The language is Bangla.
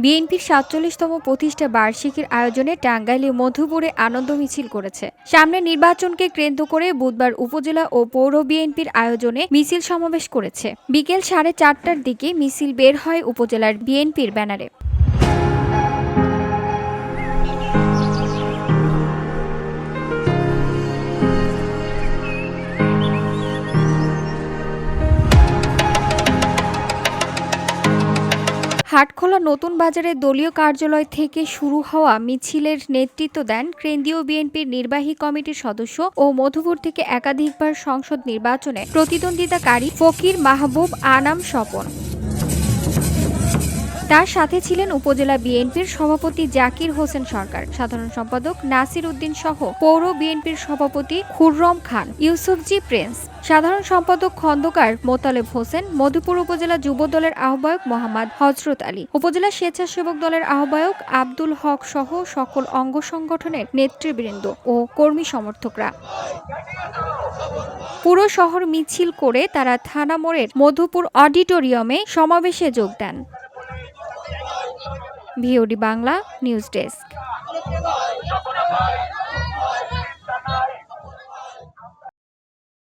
বিএনপির ৪৭তম প্রতিষ্ঠা বার্ষিকীর আয়োজনে টাঙ্গাইলে মধুপুরে আনন্দ মিছিল করেছে। সামনে নির্বাচনকে কেন্দ্র করে বুধবার উপজেলা ও পৌর বিএনপির আয়োজনে মিছিল সমাবেশ করেছে। বিকেল ৪:৩০টার দিকে মিছিল বের হয় উপজেলার বিএনপির ব্যানারে। হাটখোলা নতুন বাজারের দলীয় কার্যালয় থেকে শুরু হওয়া মিছিলের নেতৃত্ব দেন কেন্দ্রীয় বিএনপির নির্বাহী কমিটির সদস্য ও মধুপুর থেকে একাধিকবার সংসদ নির্বাচনে প্রতিদ্বন্দ্বিতাকারী ফকির মাহবুব আনাম স্বপন। তার সাথে ছিলেন উপজেলা বিএনপির সভাপতি জাকির হোসেন সরকার, সাধারণ সম্পাদক নাসির উদ্দিন সহ পৌর বিএনপির সভাপতি খুররম খান, ইউসুফজি প্রিন্স, সাধারণ সম্পাদক খন্দকার মোতালেব হোসেন, মধুপুর উপজেলা যুব দলের আহ্বায়ক মোহাম্মদ হযরত আলী, উপজেলা স্বেচ্ছাসেবক দলের আহ্বায়ক আব্দুল হক সহ সকল অঙ্গ সংগঠনের নেতৃবৃন্দ ও কর্মী সমর্থকরা। পুরো শহর মিছিল করে তারা থানা মোড়ের মধুপুর অডিটোরিয়ামে সমাবেশে যোগ দেন। VOD Bangla news desk.